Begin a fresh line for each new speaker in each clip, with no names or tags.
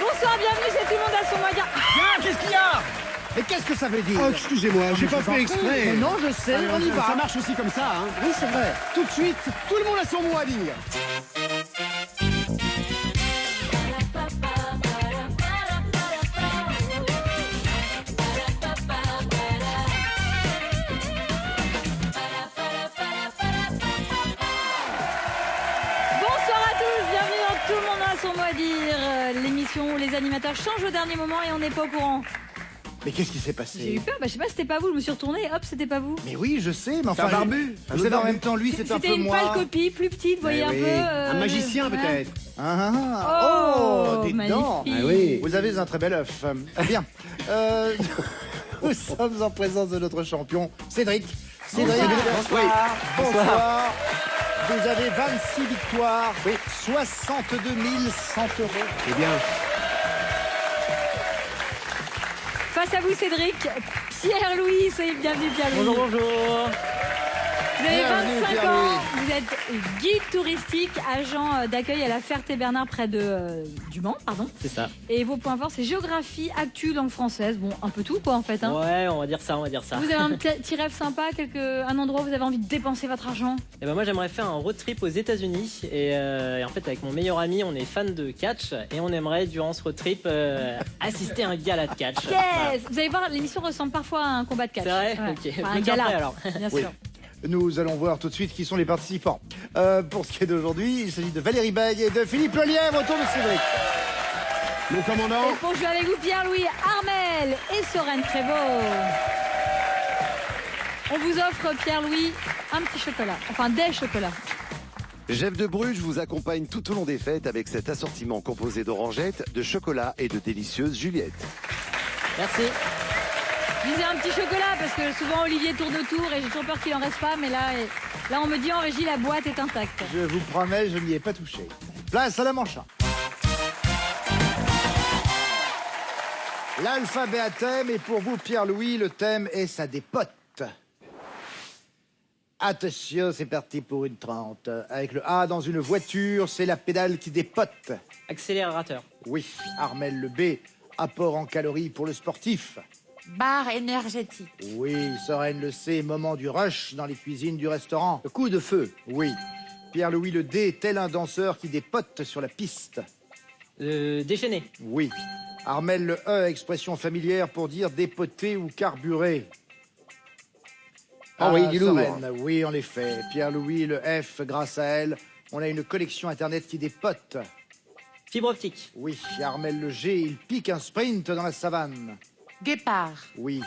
Bonsoir, bienvenue, c'est Tout le monde à son moyen.
Qu'est-ce qu'il y a?
Mais qu'est-ce que ça veut dire?
Oh, excusez-moi, j'ai pas fait exprès.
Mais non, je sais, on y va.
Ça marche aussi comme ça, hein.
Oui, c'est vrai.
Tout de suite, tout le monde a son mot à dire.
Tout le monde a son mot à dire. L'émission où les animateurs changent au dernier moment et on n'est pas au courant.
Mais qu'est-ce qui s'est passé?
J'ai eu peur, je sais pas, c'était pas vous, je me suis retournée, hop, c'était pas vous.
Mais oui, je sais, mais enfin...
un barbu.
Vous savez, en même temps, lui, c'est un peu
C'était une
moi.
pâle copie, plus petite, vous voyez
Mais
un
oui.
peu...
Un magicien,
voilà.
peut-être.
Oh,
dis donc.
magnifique.
Ah oui.
Vous avez un très bel œuf. Bien. Nous sommes en présence de notre champion, Cédric. Cédric,
Bonsoir.
bonsoir. Vous avez 26 victoires, 62 100 euros.
Eh bien,
Face à vous, Cédric, Pierre-Louis, soyez bienvenue, Pierre-Louis.
Bonjour, bonjour.
Vous avez
Bienvenue,
25
Pierre-Louis.
ans, vous êtes guide touristique, agent d'accueil à la Ferté-Bernard près de du Mans, pardon.
C'est ça.
Et vos points forts, c'est géographie, actu, langue française, bon, un peu tout quoi en fait. Hein.
Ouais, on va dire ça, on va dire ça.
Vous avez un petit rêve sympa, un endroit où vous avez envie de dépenser votre argent?
Et ben moi j'aimerais faire un road trip aux États-Unis et en fait avec mon meilleur ami on est fan de catch et on aimerait durant ce road trip assister à un gala de catch. Voilà.
Yes. Vous allez voir, l'émission ressemble parfois à un combat de catch.
C'est vrai.
Ouais.
Ok.
Enfin,
Je
un
me tiens
gala,
prêt, alors.
bien
Oui.
sûr.
Nous allons voir tout de suite qui sont les participants. Pour ce qui est d'aujourd'hui, il s'agit de Valérie Bague et de Philippe Lelièvre autour de Cédric.
mon commandant.
Et pour jouer avec vous, Pierre-Louis Armel et Sorène Prévost. On vous offre, Pierre-Louis, un petit chocolat. Enfin, des chocolats.
Jeff de Bruges vous accompagne tout au long des fêtes avec cet assortiment composé d'orangettes, de chocolat et de délicieuses Juliette.
Merci.
Je disais un petit chocolat parce que souvent Olivier tourne autour et j'ai toujours peur qu'il en reste pas. Mais là on me dit en régie, la boîte est intacte.
Je vous promets, je n'y ai pas touché. Place à la manche. L'alphabet à thème, et pour vous, Pierre-Louis, le thème est ça dépote. Attention, c'est parti pour une 30. Avec le A dans une voiture, c'est la pédale qui dépote.
Accélérateur.
Oui, Armel le B, apport en calories pour le sportif.
Barre énergétique.
Oui, Sorène le C, moment du rush dans les cuisines du restaurant. Le coup de feu. Oui. Pierre-Louis le D, tel un danseur qui dépote sur la piste.
Déchaîné.
Oui. Armel le E, expression familière pour dire dépoter ou carburer.
Ah oui, du lourd.
Sorène, oui, en effet. Pierre-Louis le F, grâce à elle, on a une connexion Internet qui dépote.
Fibre optique.
Oui. Armel le G, il pique un sprint dans la savane.
Guépard.
Oui.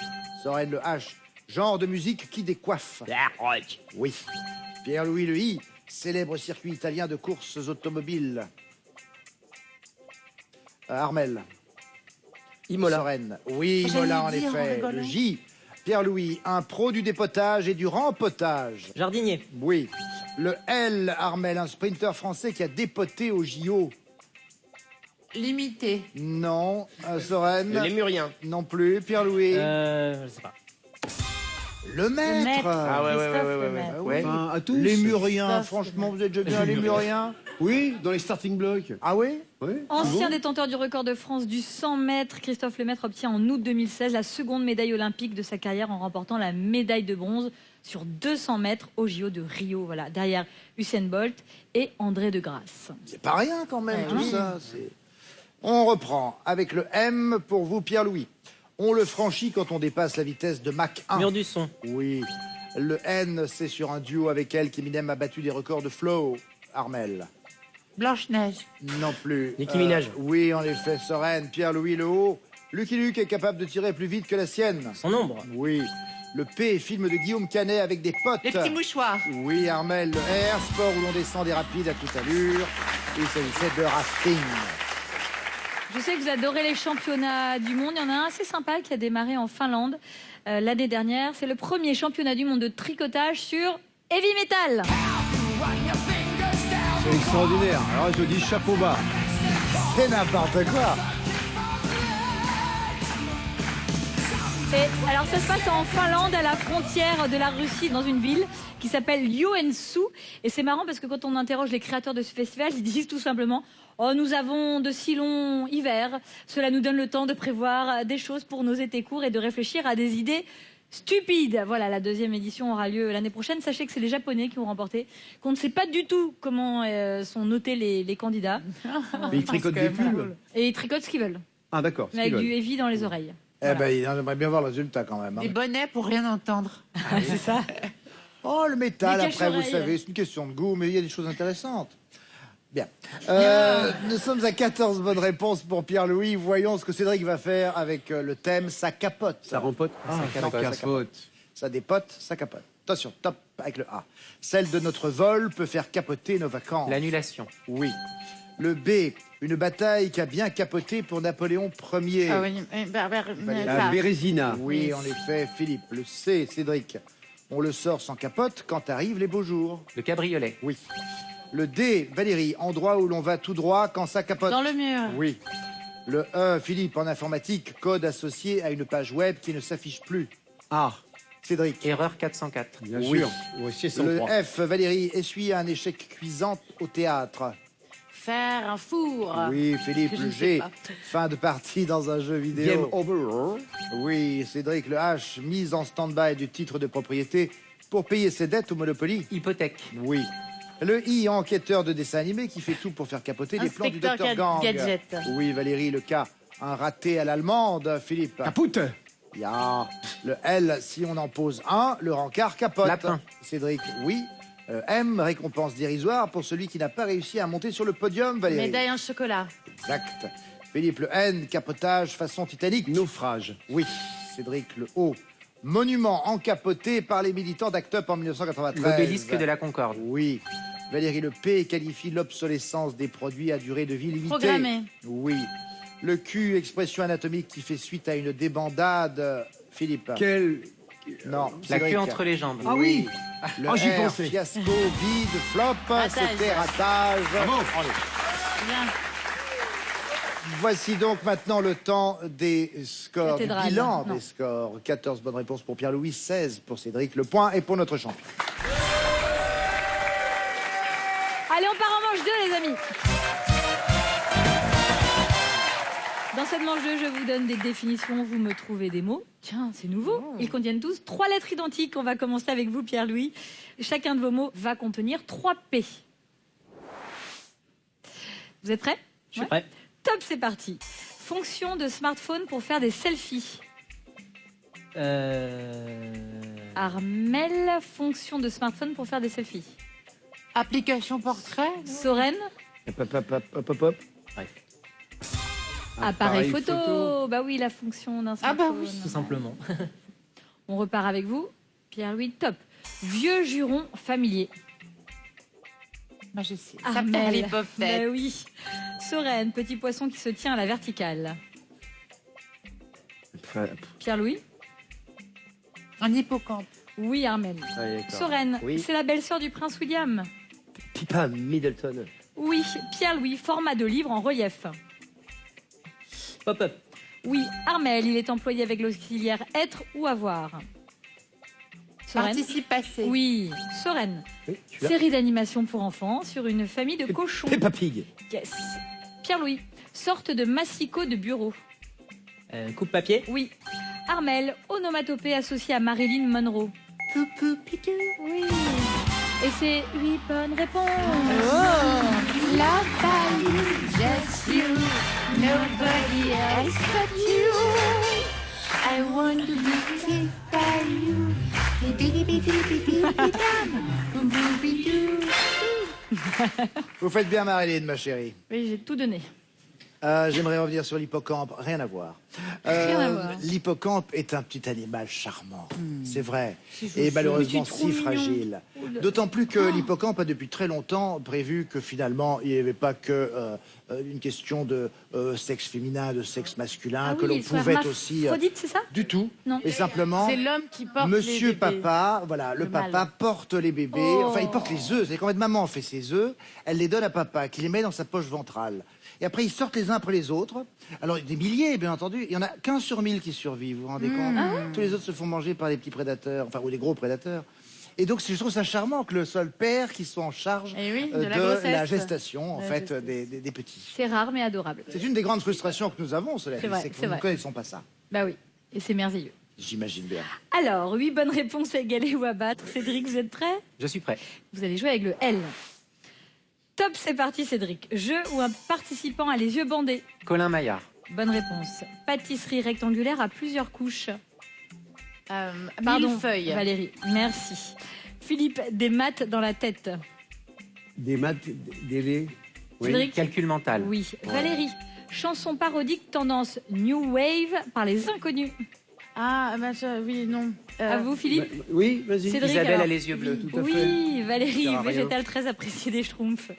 Sorène le H, genre de musique qui décoiffe. Oui. Pierre-Louis le I, célèbre circuit italien de courses automobiles. Armel.
Imola.
Sorène. Oui,
J'allais
Imola en
dire, en
effet.
rigolant.
Le J. Pierre-Louis, un pro du dépotage et du rempotage.
Jardinier.
Oui. Le L, Armel, un sprinter français qui a dépoté au JO.
Limité.
Non. Sorène.
Le lémurien.
Non plus. Pierre-Louis.
Je sais pas.
Le maître.
Ah ouais,
Christophe
ouais.
Ah oui.
Ouais. Enfin, à tous.
Lémurien,
Christophe
franchement, vous êtes déjà bien Lémurien?
Oui, dans les starting blocks.
Ah oui?
Oui.
Ancien détenteur du record de France du 100 mètres, Christophe Lemaître obtient en août 2016 la seconde médaille olympique de sa carrière en remportant la médaille de bronze sur 200 mètres au JO de Rio. Voilà, derrière Usain Bolt et André de Grasse.
C'est pas rien quand même,
Eh
tout
oui.
ça. On reprend avec le M pour vous, Pierre-Louis. On le franchit quand on dépasse la vitesse de Mach 1.
Mur du son.
Oui. Le N, c'est sur un duo avec elle qu'Eminem a battu des records de flow. Armel.
Blanche-Neige.
Non plus.
Nicki Minaj.
Oui, en effet, Sorène. Pierre-Louis le haut. Lucky Luke est capable de tirer plus vite que la sienne.
Son ombre.
Oui. Le P, film de Guillaume Canet avec des potes.
Les petits mouchoirs.
Oui, Armel. Le R, sport où l'on descend des rapides à toute allure. Il s'agissait de rafting.
Je sais que vous adorez les championnats du monde. Il y en a un assez sympa qui a démarré en Finlande l'année dernière. C'est le premier championnat du monde de tricotage sur Heavy Metal.
C'est extraordinaire. Alors je te dis chapeau bas.
C'est n'importe quoi.
Et alors ça se passe en Finlande, à la frontière de la Russie, dans une ville qui s'appelle Joensuu. Et c'est marrant parce que quand on interroge les créateurs de ce festival, ils disent tout simplement « Oh, nous avons de si longs hivers, cela nous donne le temps de prévoir des choses pour nos étés courts et de réfléchir à des idées stupides ». Voilà, la deuxième édition aura lieu l'année prochaine. Sachez que c'est les Japonais qui ont remporté, qu'on ne sait pas du tout comment sont notés les candidats.
Mais ils tricotent des pulls.
Et ils tricotent ce qu'ils veulent,
Ah, d'accord.
mais avec du heavy dans les oreilles.
Eh ben, il aimerait bien voir le résultat quand même. Hein.
Des bonnets pour rien entendre.
C'est ça.
Oh, le métal,
Des
après, vous
cache-oreilles.
savez, c'est une question de goût, mais il y a des choses intéressantes. Bien. Nous sommes à 14 bonnes réponses pour Pierre-Louis. Voyons ce que Cédric va faire avec le thème « Ça capote ».
Ça rempote. Ah, ça capote.
Ça dépote, ça capote. Attention, top avec le A. Celle de notre vol peut faire capoter nos vacances.
L'annulation.
Oui. Le B, une bataille qui a bien capoté pour Napoléon Ier.
Ah oui,
La Bérésina.
Oui, en effet, Philippe. Le C, Cédric. On le sort sans capote quand arrivent les beaux jours.
Le cabriolet.
Oui. Le D, Valérie, endroit où l'on va tout droit quand ça capote.
Dans le mur.
Oui. Le E, Philippe, en informatique, code associé à une page web qui ne s'affiche plus.
Ah,
Cédric.
Erreur 404.
bien
Oui.
sûr. Oui, c'est
Le
103.
F, Valérie, essuie un échec cuisant au théâtre.
Faire un four.
Oui, Philippe.
Que je
Le
ne sais
G,
pas.
fin de partie dans un jeu vidéo.
Game over.
Oui, Cédric. Le H, mise en stand-by du titre de propriété pour payer ses dettes au Monopoly.
Hypothèque.
Oui. Le I, enquêteur de dessin animé qui fait tout pour faire capoter les plans du
Inspecteur
Dr Gang.
Gadget.
Oui, Valérie. Le K, un raté à l'allemande. Philippe.
Capoute.
Ya. Le L, si on en pose un, le rencard capote.
Lapin.
Cédric, oui. M, récompense dérisoire pour celui qui n'a pas réussi à monter sur le podium, Valérie.
Médaille en chocolat.
Exact. Philippe, le N, capotage façon Titanic.
Naufrage.
Oui. Cédric, le O, monument encapoté par les militants d'Act Up en 1993.
L'obélisque de la Concorde.
Oui. Valérie, le P, qualifie l'obsolescence des produits à durée de vie limitée.
Programmé.
Oui. Le Q, expression anatomique qui fait suite à une débandade. Philippe.
Quel.
Non.
La
Cédric.
queue entre les jambes.
Ah oui.
Le
Oh, j'y
R,
pensais.
fiasco, vide, flop,
Ratage.
c'était ratage.
Bravo.
Bien.
Voici donc maintenant le temps des scores, du
Cathédrale.
bilan
Non.
des scores. 14 bonnes réponses pour Pierre-Louis, 16 pour Cédric. Le point est pour notre champion.
Allez, on part en manche 2, les amis. Dans cette manche 2, je vous donne des définitions, vous me trouvez des mots. Tiens, c'est nouveau. Ils contiennent tous 3 lettres identiques. On va commencer avec vous, Pierre-Louis. Chacun de vos mots va contenir 3 P. Vous êtes prêts?
Je suis prêt.
Top, c'est parti. Fonction de smartphone pour faire des selfies. Armel, fonction de smartphone pour faire des selfies.
Application portrait.
Soren,
Hop, hop, hop, hop, hop, hop.
appareil photo. Bah oui, la fonction d'un
Ah bah
smartphone.
oui.
Tout simplement.
On repart avec vous. Pierre-Louis, top. Vieux juron familier.
Moi, je sais. Ça
Armel.
perd les poppettes.
Bah oui. Soren, petit poisson qui se tient à la verticale. Pierre-Louis.
Un hippocampe.
Oui, Armel. Soren,
Oui.
c'est la belle-sœur du prince William.
Pippa Middleton.
Oui, Pierre-Louis, format de livre en relief.
Pop-up.
Oui, Armel, il est employé avec l'auxiliaire être ou avoir. Soren.
Participe passé.
Oui, Soren.
Oui, je suis là.
Série d'animation pour enfants sur une famille de cochons.
Peppa Pig.
Yes. Pierre-Louis, sorte de massicot de bureau.
Coupe-papier.
Oui. Armel, onomatopée associée à Marilyn Monroe.
Coucou, pitou.
Oui. Et c'est 8 bonnes réponses.
Oh, love by you, just you, nobody else but you. I want to be kissed by you.
Vous faites bien, Marilyn, ma chérie.
Oui, j'ai tout donné.
J'aimerais revenir sur l'hippocampe. Rien à voir.
Rien à voir.
L'hippocampe est un petit animal charmant. C'est vrai. Et malheureusement
Mais c'est trop
si
mignon.
fragile. D'autant plus que l'hippocampe a depuis très longtemps prévu que finalement, il n'y avait pas que une question de sexe féminin, de sexe masculin,
Ah
que
oui,
l'on
ils sont
pouvait aussi...
hermaphrodites, c'est ça?
Du tout.
Non.
Et simplement...
C'est l'homme qui porte
Monsieur
les bébés.
papa, voilà, le
mâle.
papa porte les bébés,
Oh.
enfin il porte les œufs, c'est quand même maman fait ses œufs, elle les donne à papa, qui les met dans sa poche ventrale. Et après ils sortent les uns après les autres. Alors des milliers bien entendu, il y en a qu'un sur 1000 qui survivent, vous vous rendez compte? Tous les autres se font manger par des petits prédateurs, enfin ou des gros prédateurs. Et donc je trouve ça charmant que le seul père qui soit en charge
Eh oui, de
de
la
la
grossesse.
gestation en
La
fait
gestation.
des petits.
C'est rare mais adorable.
C'est une des grandes frustrations que nous avons, cela dit,
C'est vrai,
c'est que
c'est
nous ne
vrai.
connaissons pas ça.
Bah oui, et c'est merveilleux.
J'imagine bien.
Alors, 8 bonnes réponses à égaler ou à battre. Cédric, vous êtes prêt?
Je suis prêt.
Vous allez jouer avec le L. Top, c'est parti Cédric. Jeu où un participant a les yeux bandés.
Colin Maillard.
Bonne réponse. Pâtisserie rectangulaire à plusieurs couches.
Pardon, millefeuille.
Valérie, merci. Philippe, des maths dans la tête.
Des maths, des laits. Oui.
Cédric?
Calcul mental.
Oui. Valérie, chanson parodique tendance New Wave par les inconnus.
Ah, bah, oui, non.
À vous Philippe?
Oui, vas-y.
Cédric,
Isabelle
alors.
a les yeux bleus.
Tout à fait.
Oui, Valérie,
Ça sert à rien.
végétal très apprécié des schtroumpfs.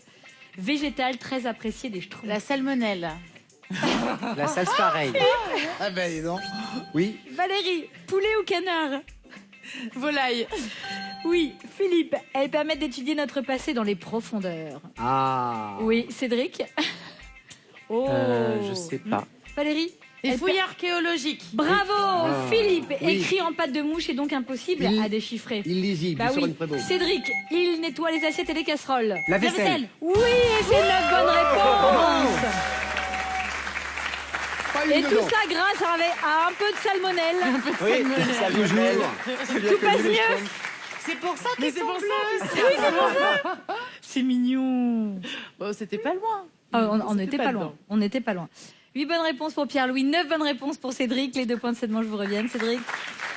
Végétal très apprécié des schtroumpfs.
La salmonelle.
La salse pareille.
Ah ben dis donc.
Oui.
Valérie, poulet ou canard?
Volaille.
Oui. Philippe, elles permettent d'étudier notre passé dans les profondeurs.
Ah.
Oui. Cédric? Oh.
Je sais pas.
Valérie?
Les
elles
fouilles archéologiques.
Bravo Philippe,
Oui.
écrit en pâte de mouche est donc impossible
Il-
à déchiffrer.
Illisible,
Bah
sur
oui.
une prébo.
Cédric, il nettoie les assiettes et les casseroles.
La vaisselle.
Oui, et c'est notre bonne réponse.
Pas une
Et tout
dedans.
ça grâce à un peu de salmonelle.
Oui, ça
Toujours.
Tout passe mieux.
C'est pour ça que c'est pour ça.
C'est mignon.
Bon, c'était pas loin.
Ah, on
C'était
n'était pas loin.
dedans.
On n'était pas loin. 8 bonnes réponses pour Pierre-Louis, 9 bonnes réponses pour Cédric. Les 2 points de cette manche vous reviennent. Cédric,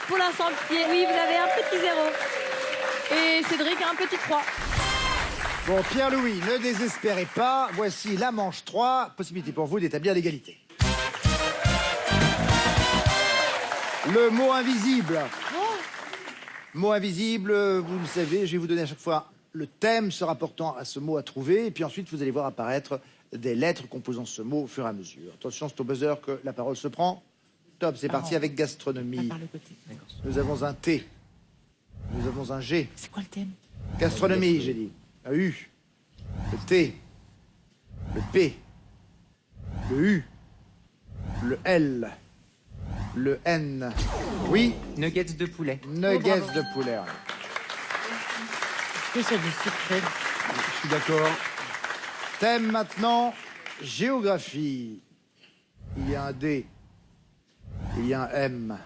pour l'instant, oui, vous avez un petit 0. Et Cédric a un petit 3.
Bon, Pierre-Louis, ne désespérez pas. Voici la manche 3. Possibilité pour vous d'établir l'égalité. Le mot invisible. Mot invisible, vous le savez, je vais vous donner à chaque fois le thème se rapportant à ce mot à trouver. Et puis ensuite, vous allez voir apparaître des lettres composant ce mot au fur et à mesure. Attention, c'est au buzzer que la parole se prend. Top, c'est parti avec gastronomie.
Par le côté.
Nous avons un T. Nous avons un G.
C'est quoi le thème?
Gastronomie, j'ai dit. Un U. Le T. Le P. Le U. Le L. Le N. Oui,
Nuggets de poulet.
nuggets de poulet.
Que c'est du sucré.
Je suis d'accord.
Thème maintenant, géographie. Il y a un D. Il y a un M.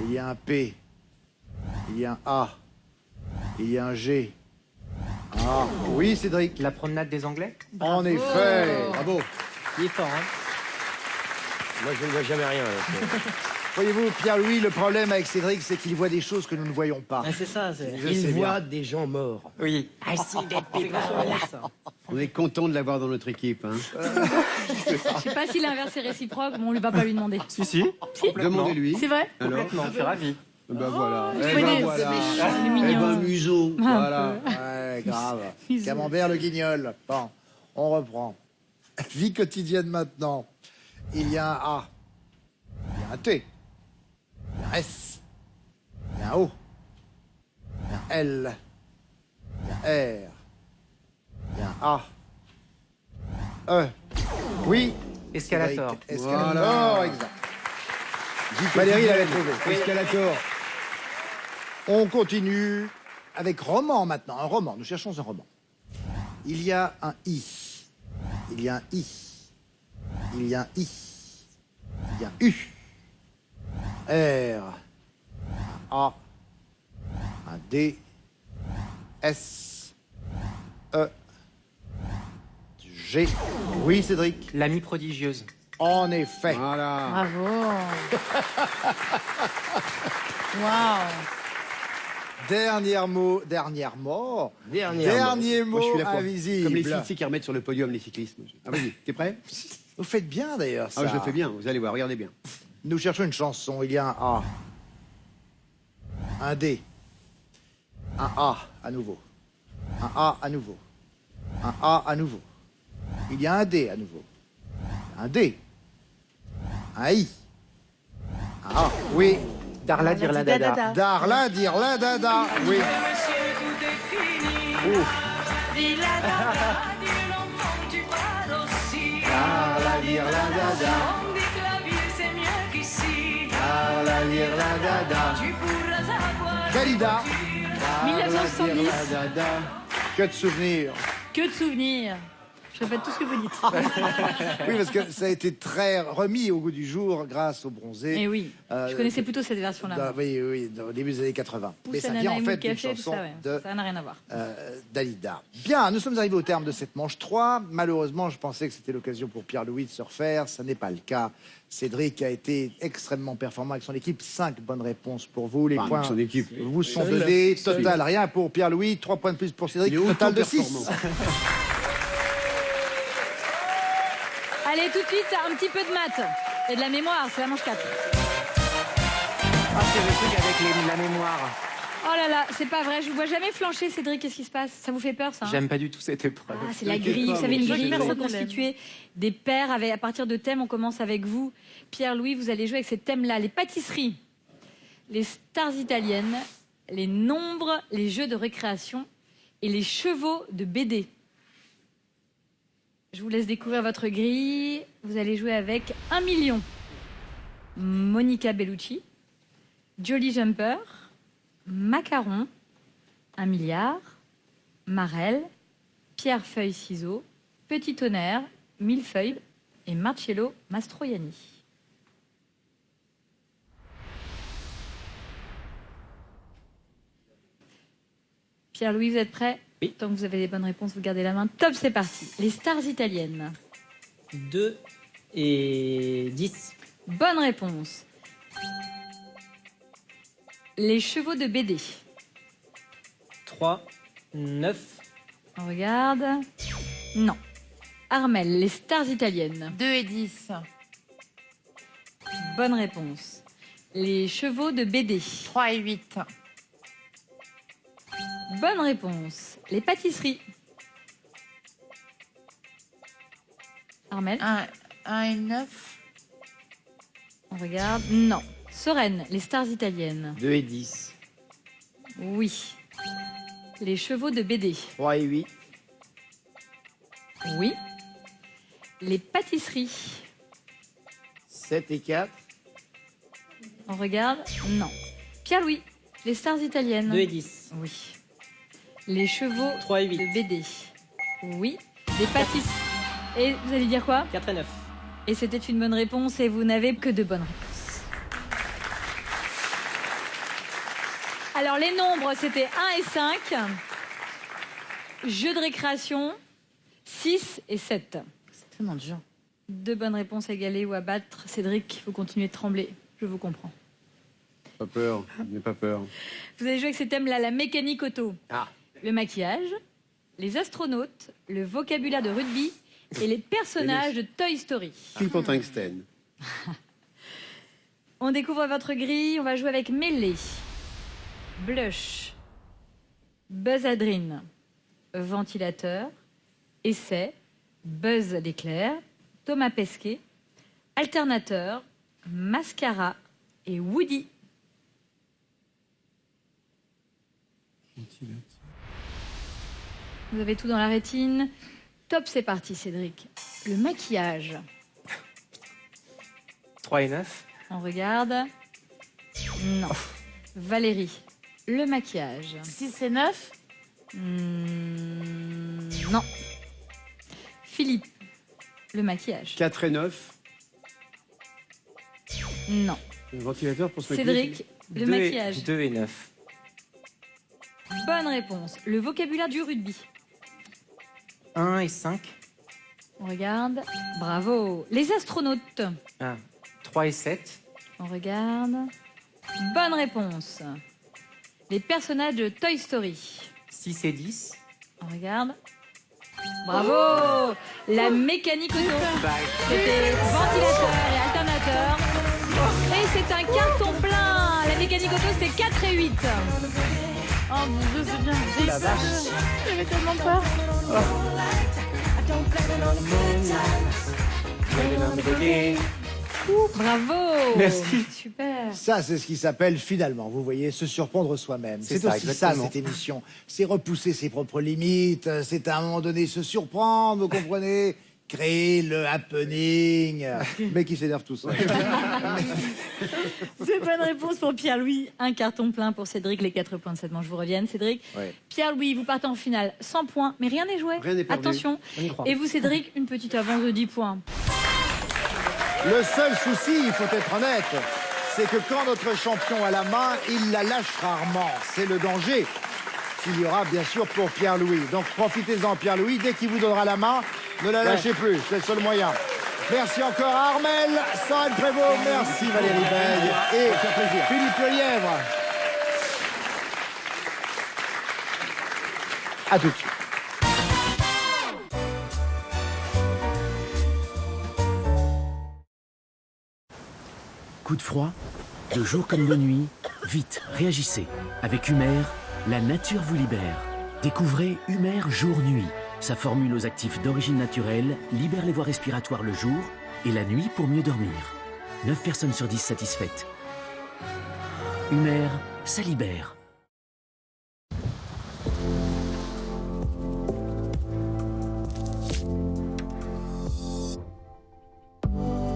Il y a un P. Il y a un A. Il y a un G. Ah, oui, Cédric.
La promenade des Anglais.
En effet.
Bravo.
Il est fort, hein.
Moi, je ne vois jamais rien.
Voyez-vous, Pierre-Louis, le problème avec Cédric, c'est qu'il voit des choses que nous ne voyons pas.
Ah, c'est ça, c'est.
Je
Il
sais
voit
bien.
des gens morts.
Oui.
On est content de l'avoir dans notre équipe. Hein.
Je sais pas si l'inverse est réciproque, mais on ne va pas lui demander.
Si, si.
Demandez-lui.
C'est vrai?
Alors,
Complètement, je suis ravi.
ben voilà.
Tu
Eh
connais,
ben voilà.
Il est
Eh
mignon.
ben museau. Voilà.
Ouais, grave.
Bisous.
Camembert le guignol. Bon, on reprend. Vie quotidienne maintenant. Il y a un A. Il y a un T. Il y a un S. Il y a un O. Il y a un L. Il y a un R. Il y a un A. E. Oui.
Escalator.
Escalator,
Voilà.
exact. Valérie l'avait trouvé.
Escalator.
On continue avec roman maintenant. Un roman. Nous cherchons un roman. Il y a un I. Il y a un I. Il y a un I. Il y a un U. R. Un A. Un D. S. E. G. Oui, Cédric.
L'amie prodigieuse.
En effet.
Voilà.
Bravo. Waouh.
Dernier mot. Dernier mot.
Moi,
mot
je suis là pour-
invisible.
Comme les filles tu sais, qui remettent sur le podium les cyclistes. Ah, vas-y, t'es prêt?
Vous faites bien d'ailleurs ça.
Ah, je le fais bien, vous allez voir, regardez bien.
Nous cherchons une chanson. Il y a un A, un D, Un A à nouveau. Un A à nouveau. Un A à nouveau. Il y a un D à nouveau. Un D. Un I. Un A. Oui.
Darla Dirla Dada.
Darla, Dirla, Dada. Oui. Darla, Dirla, Dada. Darla, Dirla, Dada. Dalida.
1970.
Dada. Que de souvenirs.
Que de souvenirs. Je répète tout ce que vous dites.
Oui, parce que ça a été très remis au goût du jour grâce au bronzé.
Et oui, je connaissais plutôt cette version-là.
Oui, oui, au début des années 80. Mais ça
Pousse
vient en
Anana
fait
et
d'une
Café, tout
chanson
ça, ouais.
de
Ça n'a rien à voir.
Dalida. Bien, nous sommes arrivés au terme de cette manche 3. Malheureusement, je pensais que c'était l'occasion pour Pierre-Louis de se refaire. Ce n'est pas le cas. Cédric a été extrêmement performant avec son équipe. 5 bonnes réponses pour vous. Les points
son équipe.
vous sont donnés. Total, rien pour Pierre-Louis. 3 points de plus pour Cédric.
Il est
Total de
auto-performant.
6.
Allez, tout de suite, un petit peu de maths et de la mémoire, c'est la manche 4.
Ah, c'est le truc avec la mémoire.
Oh là là, c'est pas vrai, je vous vois jamais flancher, Cédric, qu'est-ce qui se passe? Ça vous fait peur, ça hein?
J'aime pas du tout cette épreuve.
Ah, c'est la grille, vous savez, une grille pour reconstituer des paires à partir de thèmes. On commence avec vous. Pierre-Louis, vous allez jouer avec ces thèmes-là. Les pâtisseries, les stars italiennes, les nombres, les jeux de récréation et les chevaux de BD. Je vous laisse découvrir votre grille. Vous allez jouer avec 1 million. Monica Bellucci, Jolly Jumper, Macaron, 1 milliard, Marelle, Pierre Feuille Ciseaux, Petit Tonnerre, Millefeuille et Marcello Mastroianni. Pierre-Louis, vous êtes prêt?
Oui.
Tant que vous avez les bonnes réponses, vous gardez la main. Top, c'est parti. Les stars italiennes.
2 et 10.
Bonne réponse. Les chevaux de BD.
3, 9.
On regarde. Non. Armel, les stars italiennes.
2 et 10.
Bonne réponse. Les chevaux de BD.
3 et 8.
Bonne réponse. Les pâtisseries. Armel,
1 et 9.
on regarde. Non. Soren, les stars italiennes.
2 et 10.
Oui. Les chevaux de BD.
3 et 8.
Oui. Les pâtisseries.
7 et 4.
On regarde. Non. Pierre-Louis, les stars italiennes.
2 et 10.
Oui. Les chevaux
3 et 8.
de BD. Oui. Les pâtisseries. Et vous allez dire quoi?
4 et 9.
Et c'était une bonne réponse et vous n'avez que de bonnes réponses. Alors les nombres, c'était 1 et 5. Jeux de récréation, 6 et 7. C'est tellement de gens. 2 bonnes réponses à égaler ou à battre. Cédric, vous continuez de trembler. Je vous comprends.
Pas peur, n'aie pas peur.
Vous allez jouer avec ces thèmes-là, la mécanique auto,
Ah.
le maquillage, les astronautes, le vocabulaire de rugby et les personnages de Toy Story.
Ping pour tungstène.
On découvre votre grille, on va jouer avec Mêlée, Blush, Buzz Aldrin, Ventilateur, Essai, Buzz l'éclair, Thomas Pesquet, Alternateur, Mascara et Woody. Vous avez tout dans la rétine. Top, c'est parti, Cédric. Le maquillage.
3 et 9.
On regarde. Non. Valérie. Le maquillage.
6 et 9.
Non. Philippe. Le maquillage.
4 et 9.
Non.
Un ventilateur pour se
Cédric. Le maquillage.
2 et 9.
Bonne réponse. Le vocabulaire du rugby.
1 et 5.
On regarde. Bravo. Les astronautes.
3 et 7.
On regarde. Bonne réponse. Les personnages de Toy Story.
6 et 10.
On regarde. Bravo. La mécanique auto. C'était ventilateur et alternateur. Et c'est un carton plein. La mécanique auto, c'était 4 et 8. Oh mon Dieu, c'est bien.
La vache.
J'avais tellement peur. Bravo.
Merci.
Super.
Ça, c'est ce qui s'appelle finalement, vous voyez, se surprendre soi-même.
C'est
C'est
ça,
aussi ça,
exactement.
cette émission. C'est repousser ses propres limites, c'est à un moment donné se surprendre, vous comprenez? Créer le happening. Mais qui s'énerve tout ça.
C'est bonne réponse pour Pierre-Louis. Un carton plein pour Cédric. Les 4 points de cette manche vous reviennent. Cédric,
Ouais.
Pierre-Louis, vous partez en finale 100 points, mais rien n'est joué.
Rien n'est perdu.
Attention.
On y croit.
Et vous, Cédric, une petite avance de 10 points.
Le seul souci, il faut être honnête, c'est que quand notre champion a la main, il la lâche rarement. C'est le danger qu'il y aura bien sûr pour Pierre-Louis. Donc profitez-en Pierre-Louis, dès qu'il vous donnera la main, ne la lâchez plus, c'est le seul moyen. Merci encore à Armel, Sandrine Prévost, merci Valérie Veil et Philippe Lelièvre. À tout de suite.
Coup de froid, de jour comme de nuit, vite, réagissez. Avec Humer, la nature vous libère. Découvrez Humer jour-nuit. Sa formule aux actifs d'origine naturelle libère les voies respiratoires le jour et la nuit pour mieux dormir. 9 personnes sur 10 satisfaites. Humer, ça libère.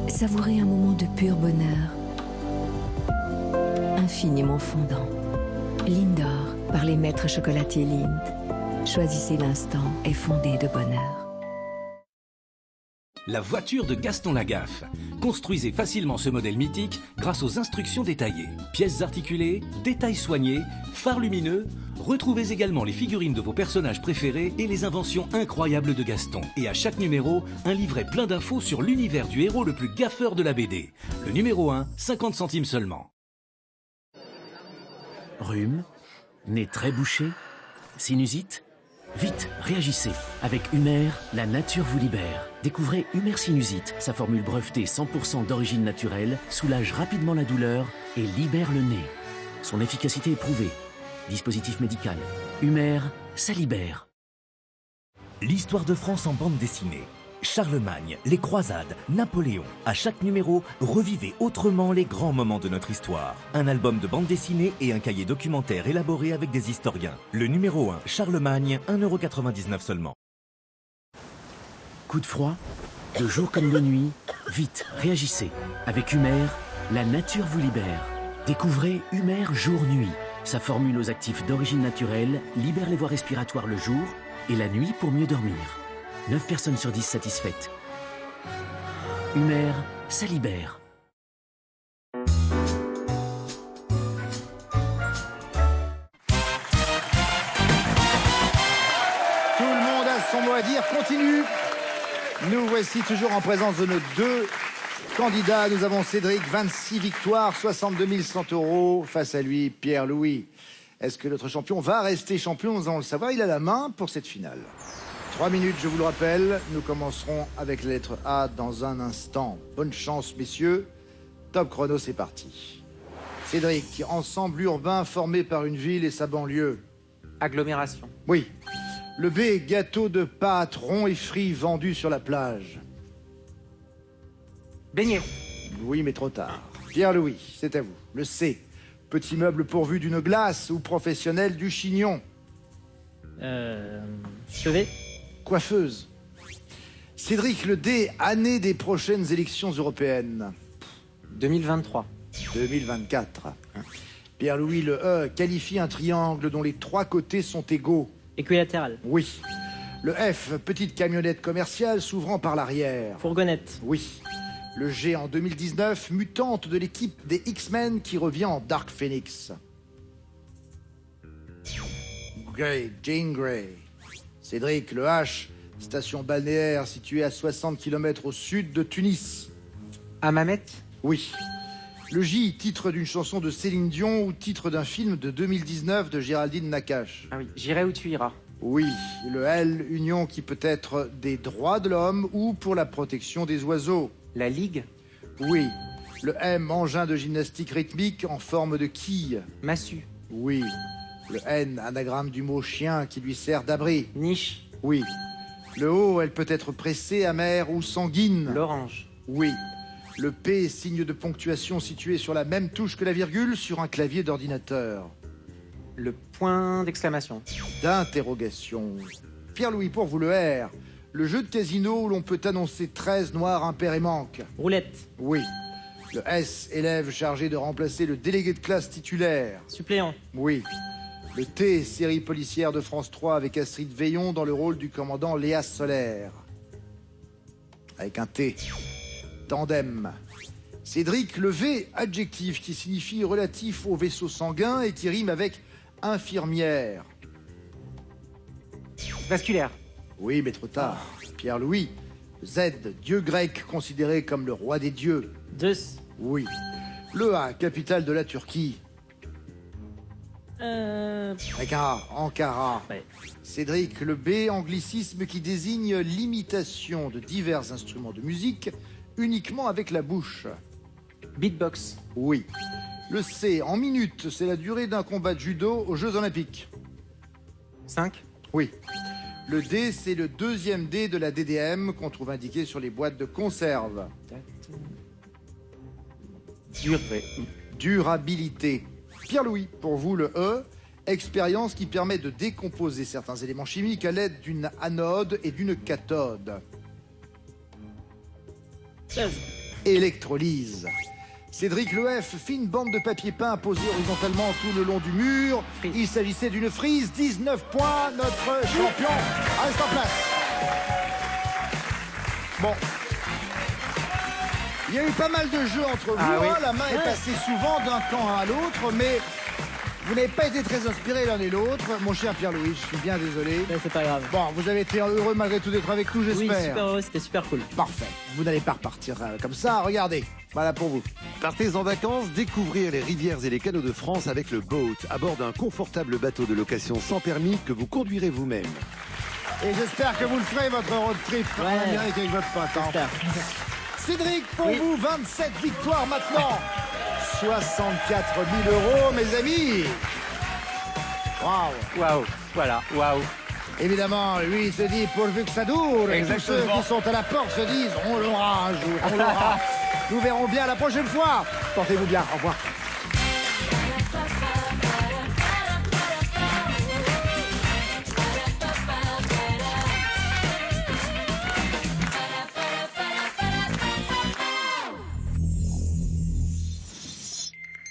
Savourez un moment de pur bonheur, infiniment fondant. Lindor, par les maîtres chocolatiers Lind. Choisissez l'instant et fondez de bonheur.
La voiture de Gaston Lagaffe. Construisez facilement ce modèle mythique grâce aux instructions détaillées. Pièces articulées, détails soignés, phares lumineux. Retrouvez également les figurines de vos personnages préférés et les inventions incroyables de Gaston. Et à chaque numéro, un livret plein d'infos sur l'univers du héros le plus gaffeur de la BD. Le numéro 1, 50 centimes seulement.
Rhume, nez très bouché, sinusite. Vite, réagissez. Avec Humer, la nature vous libère. Découvrez Humer Sinusite. Sa formule brevetée 100% d'origine naturelle soulage rapidement la douleur et libère le nez. Son efficacité est prouvée. Dispositif médical. Humer, ça libère.
L'histoire de France en bande dessinée. Charlemagne, les croisades, Napoléon. À chaque numéro, revivez autrement les grands moments de notre histoire. Un album de bande dessinée et un cahier documentaire élaboré avec des historiens. Le numéro 1, Charlemagne, 1,99 € seulement.
Coup de froid, de jour comme de nuit, vite, réagissez. Avec Humer, la nature vous libère. Découvrez Humer jour-nuit. Sa formule aux actifs d'origine naturelle libère les voies respiratoires le jour et la nuit pour mieux dormir. 9 personnes sur 10 satisfaites. Humer, ça libère.
Tout le monde a son mot à dire, continue. Nous voici toujours en présence de nos deux candidats. Nous avons Cédric, 26 victoires, 62 100 €. Face à lui, Pierre-Louis. Est-ce que notre champion va rester champion? Nous allons le savoir. Il a la main pour cette finale. 3 minutes, je vous le rappelle. Nous commencerons avec la lettre A dans un instant. Bonne chance, messieurs. Top chrono, c'est parti. Cédric, ensemble urbain formé par une ville et sa banlieue.
Agglomération.
Oui. Le B, gâteau de pâte rond et frit vendu sur la plage.
Beignet.
Oui, mais trop tard. Pierre-Louis, c'est à vous. Le C, petit meuble pourvu d'une glace ou professionnel du chignon.
Chevet.
Coiffeuse. Cédric, le D, année des prochaines élections européennes.
2023.
2024. Pierre-Louis, le E, qualifie un triangle dont les 3 côtés sont égaux.
Équilatéral.
Oui. Le F, petite camionnette commerciale s'ouvrant par l'arrière.
Fourgonnette.
Oui. Le G, en 2019, mutante de l'équipe des X-Men qui revient en Dark Phoenix. Grey, Jean Grey. Cédric, le H, station balnéaire située à 60 km au sud de Tunis.
Hammamet.
Oui. Le J, titre d'une chanson de Céline Dion ou titre d'un film de 2019 de Géraldine Nakache.
Ah oui, j'irai où tu iras.
Oui. Le L, union qui peut être des droits de l'homme ou pour la protection des oiseaux.
La Ligue.
Oui. Le M, engin de gymnastique rythmique en forme de quille.
Massue.
Oui. Le N, anagramme du mot chien qui lui sert d'abri.
Niche.
Oui. Le O, elle peut être pressée, amère ou sanguine.
L'orange.
Oui. Le P, signe de ponctuation situé sur la même touche que la virgule sur un clavier d'ordinateur.
Le point d'exclamation.
D'interrogation. Pierre-Louis, pour vous, le R. Le jeu de casino où l'on peut annoncer 13 noirs impair et manque.
Roulette.
Oui. Le S, élève chargé de remplacer le délégué de classe titulaire.
Suppléant.
Oui. Le T, série policière de France 3 avec Astrid Veillon dans le rôle du commandant Léa Solaire. Avec un T. Tandem. Cédric, le V, adjectif qui signifie relatif au vaisseau sanguin et qui rime avec infirmière.
Vasculaire.
Oui, mais trop tard. Pierre-Louis. Z, dieu grec considéré comme le roi des dieux.
Zeus.
Oui. Le A, capitale de la Turquie. Avec un A, Ankara.
Ouais.
Cédric, le B, anglicisme qui désigne l'imitation de divers instruments de musique uniquement avec la bouche.
Beatbox.
Oui. Le C, en minutes, c'est la durée d'un combat de judo aux Jeux Olympiques.
5.
Oui. Le D, c'est le deuxième D de la DDM qu'on trouve indiqué sur les boîtes de conserve.
Durée.
Durabilité. Pierre-Louis, pour vous, le E, expérience qui permet de décomposer certains éléments chimiques à l'aide d'une anode et d'une cathode.
16.
Électrolyse. Cédric, le F, fine bande de papier peint posée horizontalement tout le long du mur. Il s'agissait d'une frise. 19 points, notre champion reste en place. Bon. Il y a eu pas mal de jeux entre vous.
Ah oui.
Hein. La main est passée souvent d'un camp à l'autre, mais vous n'avez pas été très inspirés l'un et l'autre. Mon cher Pierre-Louis, je suis bien désolé.
Ouais, c'est pas grave.
Bon, vous avez été heureux malgré tout d'être avec nous,
Oui,
j'espère.
super heureux, c'était super cool.
Parfait. Vous n'allez pas repartir comme ça. Regardez. Voilà pour vous.
Partez en vacances, découvrir les rivières et les canaux de France avec le Boat, à bord d'un confortable bateau de location sans permis que vous conduirez vous-même.
Et j'espère que vous le ferez, votre road trip en
Ouais.
Amérique avec votre pote. Hein.
J'espère.
Cédric, pour
Oui.
vous, 27 victoires maintenant. 64 000 €, mes amis. Waouh.
Waouh. Voilà. Waouh.
Évidemment, lui, il se dit pourvu que ça dure. Et tous ceux
Exactement.
qui sont à la porte se disent on l'aura un jour, on l'aura. Nous verrons bien la prochaine fois. Portez-vous bien. Au revoir.